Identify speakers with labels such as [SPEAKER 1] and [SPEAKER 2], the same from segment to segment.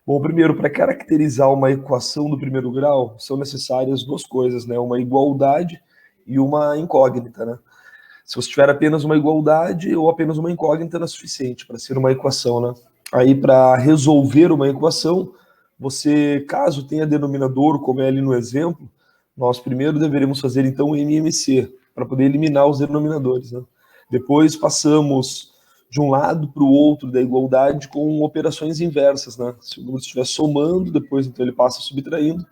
[SPEAKER 1] Bom, primeiro, para caracterizar uma equação do primeiro grau, são necessárias duas coisas, né? Uma igualdade e uma incógnita, né? Se você tiver apenas uma igualdade ou apenas uma incógnita, não é suficiente para ser uma equação, né? Aí, para resolver uma equação, você, caso tenha denominador, como é ali no exemplo, nós primeiro deveremos fazer, então, o MMC, para poder eliminar os denominadores, né? Depois passamos de um lado para o outro da igualdade com operações inversas, né? Se o número estiver somando, depois então ele passa subtraindo,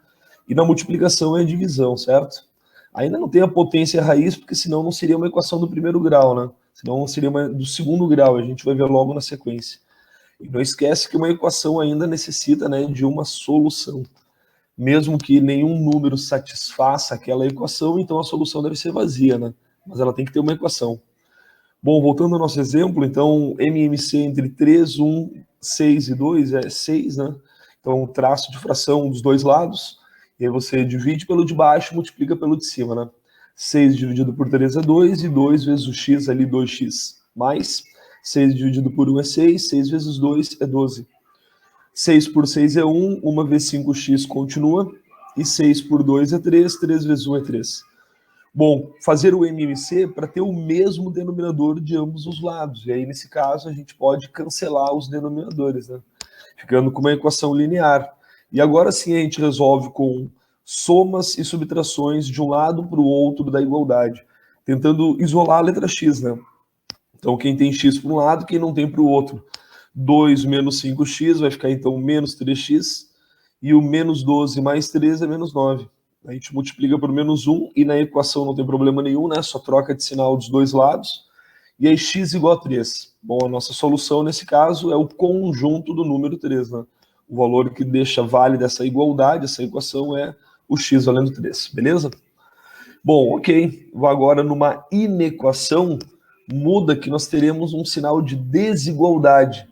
[SPEAKER 1] e na multiplicação é a divisão, certo? Ainda não tem a potência raiz, porque senão não seria uma equação do primeiro grau, né? Senão seria uma do segundo grau, a gente vai ver logo na sequência. E não esquece que uma equação ainda necessita, né, de uma solução. Mesmo que nenhum número satisfaça aquela equação, então a solução deve ser vazia, né? Mas ela tem que ter uma equação. Bom, voltando ao nosso exemplo, então, MMC entre 3, 1, 6 e 2 é 6, né? Então, traço de fração dos dois lados, e aí você divide pelo de baixo, multiplica pelo de cima, né? 6 dividido por 3 é 2, e 2 vezes o x ali, 2x, mais 6 dividido por 1 é 6, 6 vezes 2 é 12. 6 por 6 é 1, 1 vezes 5x continua, e 6 por 2 é 3, 3 vezes 1 é 3. Bom, fazer o MMC para ter o mesmo denominador de ambos os lados. E aí, nesse caso, a gente pode cancelar os denominadores, né? Ficando com uma equação linear. E agora sim a gente resolve com somas e subtrações de um lado para o outro da igualdade, tentando isolar a letra x, né? Então, quem tem x para um lado, quem não tem para o outro. 2 menos 5x vai ficar, então, menos 3x. E o menos 12 mais 3 é menos 9. A gente multiplica por menos 1 e na equação não tem problema nenhum, né? Só troca de sinal dos dois lados. E aí x igual a 3. Bom, a nossa solução nesse caso é o conjunto do número 3, né? O valor que deixa válida essa igualdade, essa equação, é o x valendo 3, beleza? Bom, ok. Vou agora numa inequação, muda que nós teremos um sinal de desigualdade.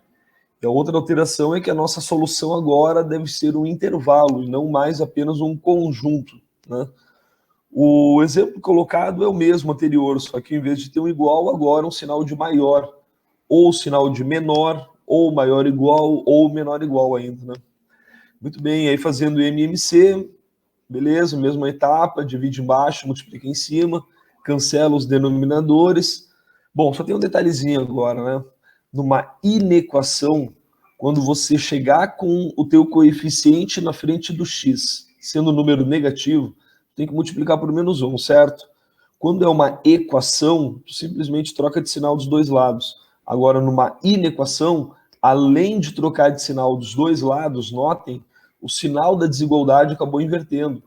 [SPEAKER 1] E a outra alteração é que a nossa solução agora deve ser um intervalo e não mais apenas um conjunto, né? O exemplo colocado é o mesmo anterior, só que em vez de ter um igual, agora um sinal de maior, ou sinal de menor, ou maior igual, ou menor igual ainda, né? Muito bem, aí fazendo MMC, beleza, mesma etapa, divide embaixo, multiplica em cima, cancela os denominadores. Bom, só tem um detalhezinho agora, né? Numa inequação, quando você chegar com o teu coeficiente na frente do x, sendo um número negativo, tem que multiplicar por menos 1, certo? Quando é uma equação, tu simplesmente troca de sinal dos dois lados. Agora, numa inequação, além de trocar de sinal dos dois lados, notem, o sinal da desigualdade acabou invertendo.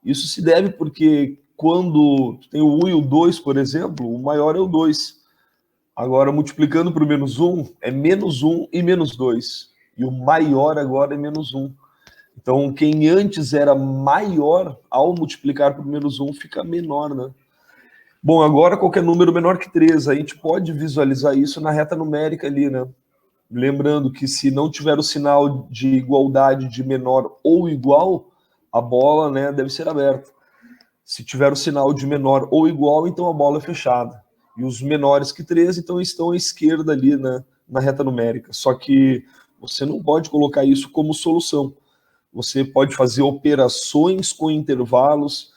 [SPEAKER 1] Isso se deve porque quando tu tem o 1 e o 2, por exemplo, o maior é o 2. Agora, multiplicando por menos 1, é menos 1 e menos 2. E o maior agora é menos 1. Então, quem antes era maior, ao multiplicar por menos 1, fica menor, né? Bom, agora qualquer número menor que 3, a gente pode visualizar isso na reta numérica ali, né? Lembrando que se não tiver o sinal de igualdade de menor ou igual, a bola, né, deve ser aberta. Se tiver o sinal de menor ou igual, então a bola é fechada. E os menores que 3, então, estão à esquerda ali, né, na reta numérica. Só que você não pode colocar isso como solução. Você pode fazer operações com intervalos,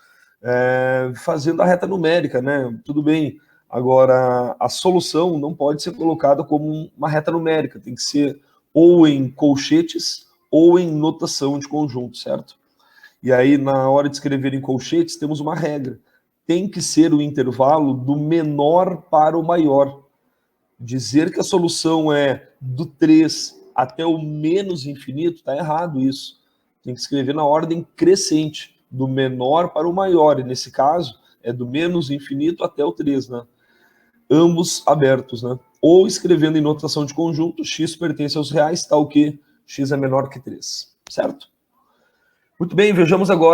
[SPEAKER 1] fazendo a reta numérica, né? Tudo bem. Agora, a solução não pode ser colocada como uma reta numérica. Tem que ser ou em colchetes ou em notação de conjunto, certo? E aí, na hora de escrever em colchetes, temos uma regra. Tem que ser o intervalo do menor para o maior. Dizer que a solução é do 3 até o menos infinito, está errado isso. Tem que escrever na ordem crescente, do menor para o maior. E nesse caso, é do menos infinito até o 3, né? Ambos abertos, né? Ou escrevendo em notação de conjunto, x pertence aos reais, tal que x é menor que 3, certo? Muito bem, vejamos agora